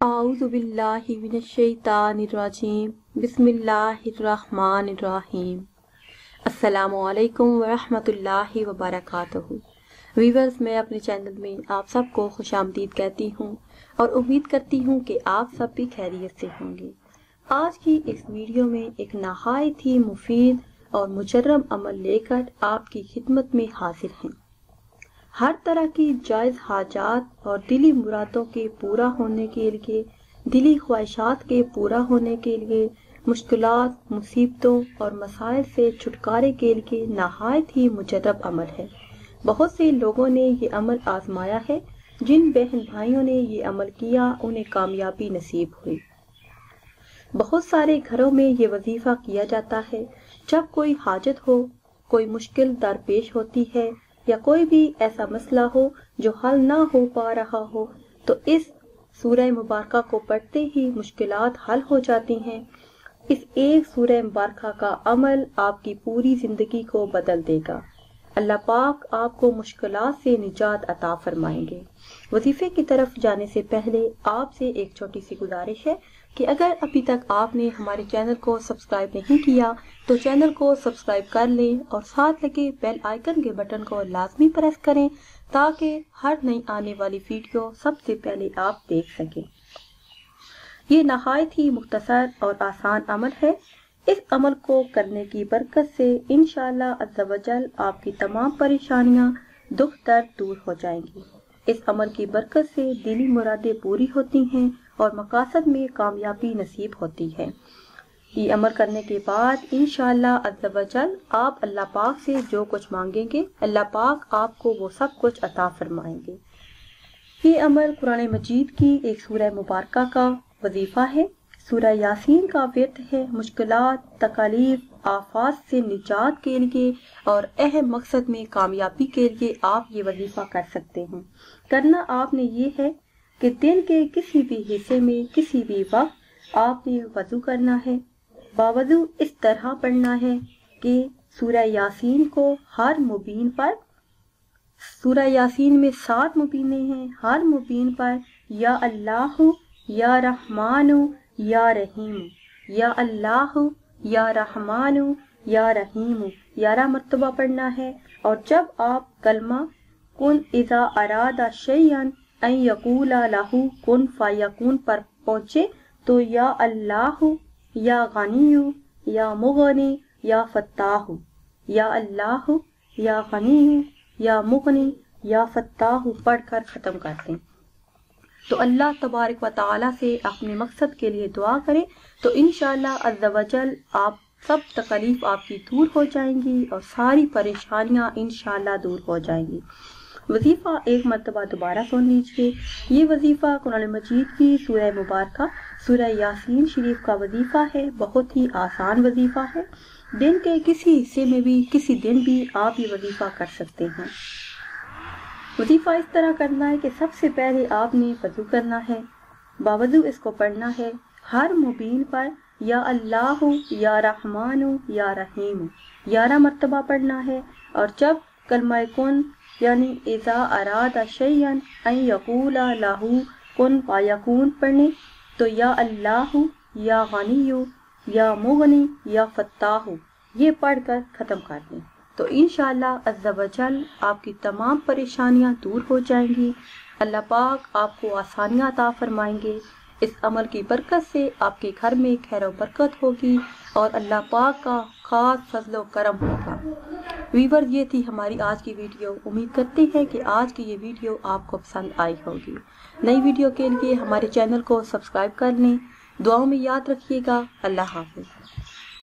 अऊज़ु बिल्लाहि मिनश्शैतानिर्रजीम बिस्मिल्लाहिर्रहमानिर्रहीम। अस्सलामु अलैकुम वरहमतुल्लाहि वबरकातुहू। वीवर्स, मैं अपने चैनल में आप सबको खुशामदीद कहती हूँ और उम्मीद करती हूँ कि आप सब भी खैरियत से होंगे। आज की इस वीडियो में एक नहायत ही मुफीद और मुजर्रम अमल लेकर आपकी खिदमत में हाजिर हैं। हर तरह की जायज़ हाजात और दिली मुरादों के पूरा होने के लिए, दिली ख्वाहिशात के पूरा होने के लिए, मुश्किलात, मुसीबतों और मसाइल से छुटकारे के लिए नहायत ही मुजर्रब अमल है। बहुत से लोगों ने ये अमल आजमाया है। जिन बहन भाइयों ने ये अमल किया उन्हें कामयाबी नसीब हुई। बहुत सारे घरों में ये वजीफा किया जाता है। जब कोई हाजत हो, कोई मुश्किल दरपेश होती है या कोई भी ऐसा मसला हो जो हल ना हो पा रहा हो, तो इस सूरह मुबारका को पढ़ते ही मुश्किलात हल हो जाती हैं। इस एक सूरह मुबारका का अमल आपकी पूरी जिंदगी को बदल देगा। अल्लाह पाक आपको मुश्किलात से निजात अता फरमाएंगे। वजीफे की तरफ जाने से पहले आपसे एक छोटी सी गुजारिश है कि अगर अभी तक आपने हमारे चैनल को सब्सक्राइब नहीं किया तो चैनल को सब्सक्राइब कर लें और साथ लगे बेल आइकन के बटन को लाजमी प्रेस करें ताकि हर नई आने वाली वीडियो सबसे पहले आप देख सकें। ये नहायत ही मुख्तसर और आसान अमल है। इस अमल को करने की बरकत से इंशाअल्लाह अज़्ज़ा वजल आपकी तमाम परेशानियां, दुख दर्द दूर हो जाएंगी। इस अमल की बरकत से दिली मुरादें पूरी होती हैं और मकासद में कामयाबी नसीब होती है। ये अमल करने के बाद इंशाअल्लाह अज़्ज़ा वजल आप अल्लाह पाक से जो कुछ मांगेंगे, अल्लाह पाक आपको वो सब कुछ अता फरमाएंगे। ये अमल कुरान मजीद की एक सूरह मुबारका का वजीफा है। सूरह यासीन का विर्द है। मुश्किलात, तकालीफ, आफात से निजात के लिए और अहम मकसद में कामयाबी के लिए आप ये वजीफा कर सकते हैं। करना आपने ये है कि दिन के किसी भी हिस्से में किसी भी वक्त आपने वजू करना है। बावजू इस तरह पढ़ना है कि सूरह यासीन को हर मुबीन पर, सूरह यासीन में 7 मुबीने हैं, हर मुबीन पर या अल्लाह, या रहमानु, या रहीम, या अल्लाह, या रहमानु, या रहीम 11 मरतबा पढ़ना है। और जब आप कलमा कुन इज़ा अरादा शैयन अन यकूला लहू कुन फयकून पर पहुँचे तो या अल्लाह, या गनियु, या मुगनी, या फत्ताहु, या अल्लाह, या गनियु, या मुगनी, या फत्ताहु पढ़कर ख़त्म कर दें। तो अल्लाह तबारक व तआला से अपने मकसद के लिए दुआ करें तो इंशाअल्लाह अज़्ज़ा वजल आप सब तकलीफ आपकी दूर हो जाएंगी और सारी परेशानियां इंशाअल्लाह दूर हो जाएंगी। वजीफा एक मरतबा दोबारा सुन लीजिए। ये वजीफा कुरान मजीद की सूरह मुबारका सूरह यासीन शरीफ का वजीफा है। बहुत ही आसान वजीफा है। दिन के किसी हिस्से में भी किसी दिन भी आप ये वजीफा कर सकते हैं। वजीफा इस तरह करना है कि सबसे पहले आपने वजू करना है। बावजू इसको पढ़ना है। हर मुबीन पर या अल्लाह, या रहमानु, या रहीम 11 मरतबा पढ़ना है। और जब कलमा कुन यानी इज़ा अरादा शैयन अन यकूला लहू कुन फयकून पढ़ने तो या अल्लाह, या गनियु, या मुगनी, या फत्ताहु ये पढ़कर ख़त्म कर दें। तो इंशाअल्लाह अज़्ज़ा वजल आपकी तमाम परेशानियां दूर हो जाएंगी। अल्लाह पाक आपको आसानियां अता फरमाएंगे। इस अमल की बरकत से आपके घर में खैर व बरकत होगी और अल्लाह पाक का खास फजल व करम होगा। वीवर, ये थी हमारी आज की वीडियो। उम्मीद करते हैं कि आज की ये वीडियो आपको पसंद आई होगी। नई वीडियो के लिए हमारे चैनल को सब्सक्राइब कर लें। दुआओं में याद रखिएगा। अल्लाह हाफ़िज़।